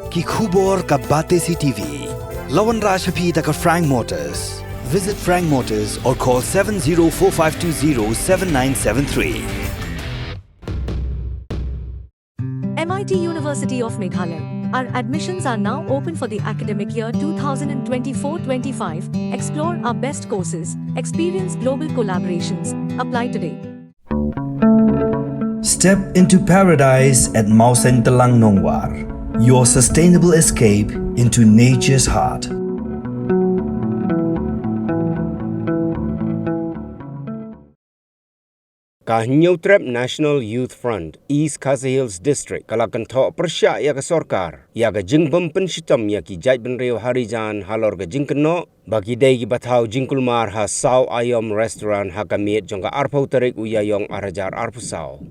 ki khubor ka Bate CTV. Lawan Rashaphi taka Frank Motors. Visit Frank Motors or call 7045207973. MIT University of Meghalaya. Our admissions are now open for the academic year 2024-25. Explore our best courses, experience global collaborations. Apply today. Step into paradise at Mausen Telang Nongwar, your sustainable escape into nature's heart. Kahnyaw Trap National Youth Front, East Khasi Hills District, kalakan tho persya ya ka sorkar, ya ka jingbam penshitam ya ki jaj benreo harijan halor ka jingkeno, bagi day ki bathaw jingkulmar ha saw ayom restaurant ha kamiet jong ka arpau tarik uyayong arajar arpusaw.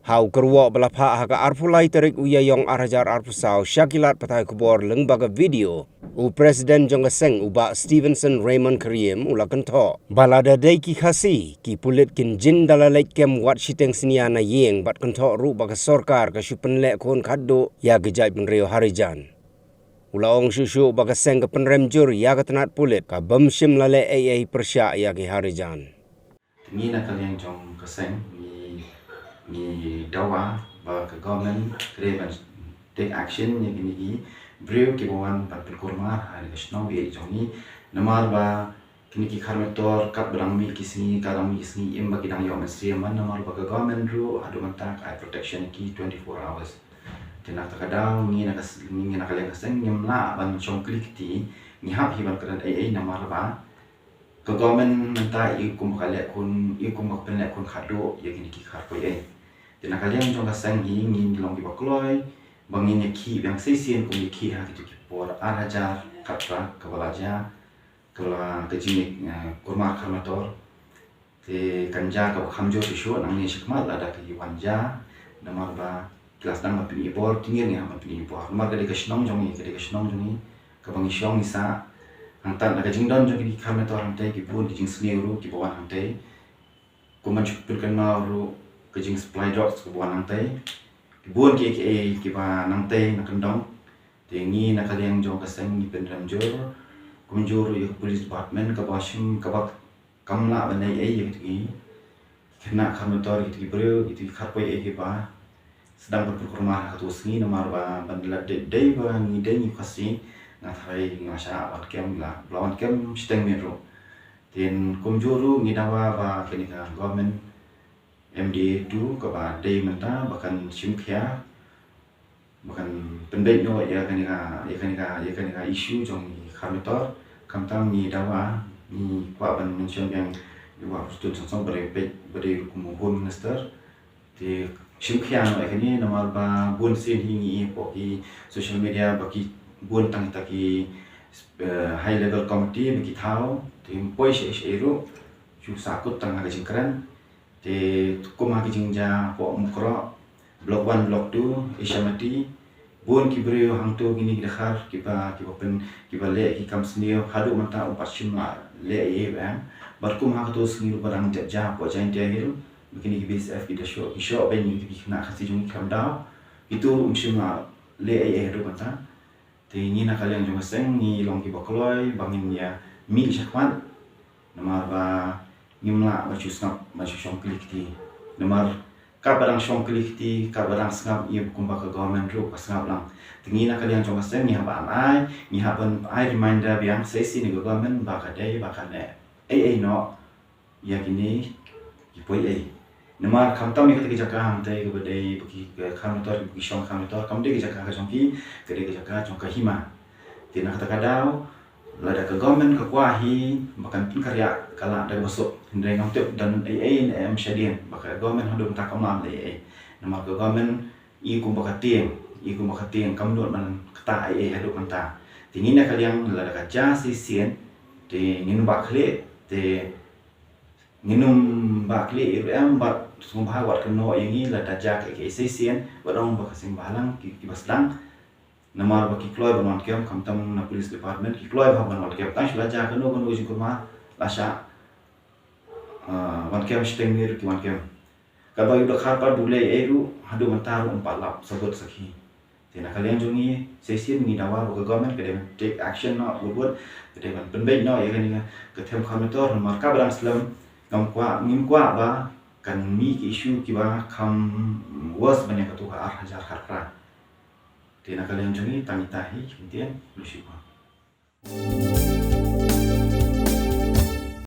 Hau kerwa belapha ha ka arpulai tarik uyayong arajar arpusaw syakilat patay kubor lengbaga video. U Presiden jong ka seng uba Stevenson Raymond Karim ulakan tho. Balada day ki khasi ki pulit kin jin dalalait kem wat shiteng siniana yeng bat kan tho ru baga sorkar ka syupen lek kon khaddo ya gejai penreo harijan. Ulaong syusyu baga seng ka penremjur ya ka tenat pulit ka bamshim lale AA persya ya ki harijan. Ni nak kalian jong ka seng ni dawa ba ka government kreban take action ni gini breu ki bawan pat kurmar hari snow ye jong ni namar ba kini ki kharmetor kat berang mi kisni kadang mi kisni im ba kidang yo mesri man namar ba ka government ru adu mantak eye protection ki 24 hours tenak takadang ni nak kalian ka seng nyamla ban chong klik ti ni hap hi ban kan ai namar ba ka government menta ikum kale kun ikum makpen kun khado ye kini ki khar ko ye tenak kalian jong ka seng hi ni long ki bakloi bangin ki yang sesien kum ki ha kitu ki por arajar katra kabalaja kala kejini kurma kharmator te kanja ka khamjo tisho nang ni shikmal ada ki wanja namar ba kelas dang mapini por tingir ni mapini por namar ka de kashnong jong ni ka de kashnong jong ni ka bangi shong ni sa antan ka jingdon jong ki kharmator ante ki bun ki jing sneuru ki bawan ante kuman chupil kan ma ru ka jing supply drops ko bawan ante buon ki ba nangte nakandong tingi nakaliang jong kaseng ni penramjur kumjuru yu police department ka bashim ka bak kamla banai ai yu ki kena kharmator gitu bro itu kharpoi ai ba sedang berkurma ka tusni namar ba bandla dei ba ni dei ni khasi na thai ngasha wat kem la lawan kem steng mero tin kumjuru ni dawa ba kenika government MD tu kaba day menta bahkan simkia bahkan pendek no ya kanika isu jong kharmator kamtam ni dawa ni kwa ban mention yang wa stut song bere kumuhun minister di simkia no kani namal ba bun sin hingi poki social media baki bun tang taki high level committee baki thau tim poi she ru chu sakut tang ga jingkran te kuma ki jingja po mukro blok 1 blok 2 ishamati bun ki brio hangto gini dekhar ki ba pen ki ba le ki kam snio hadu mata umpat shimla le ye bam bar kum ha to snio barang ja po jain te hil begini ki BSF ki show ben ni ki na khasi jung kam daw itu shimla le ye hadu mata te ni na kalian jung seng ni long ki bakloi bangin ya mi shakwan namar ba nimla bacu snap bacu shong klikti namar ka barang shong klikti ka barang snap ye kumba ka government ru ka snap lang tingi na kalian jong sen ni haba ai ni haban ai reminder biang sesi ni government ba ka dei ba ka ne ai no ya kini ki poi ai namar khamtam ni ka jaka ham dei ka dei ki khamtor ki shong khamtor kam dei jaka ka jong ki ka dei jaka jong ka hima tina kata kadau lada ke government ke kuahi bahkan pun karya kala ada masuk hindai ngautuk dan ai am syadian bahkan government hendak tak kamam ai nama ke government i kum bakatieng kamdot man kata ai haduk manta tingin nak kalian lada kaja sisien te nginum bakle te nginum bakle am bat sumpah wat keno ini lada jak ke sisien badong bakasim balang ki baslang namar baki kloy banwan kem kamtam na police department ki kloy banwan kem tash laja kano ujung kurma lasha wan kem steng mir ki wan kem Kalau ibu khar par bule eru hadu mentaru 4 lap sebut sakhi thì nak kalian jungi sesi ni dawa ke government ke dem take action no buat ke dem penbaik no ya kan ke tem komentar marka barang Islam ngim kwa ba kan mi ki issue ki ba kam was banyak tu ka hajar harkra thì nak kalian jungi tangi tahi kemudian lu syukur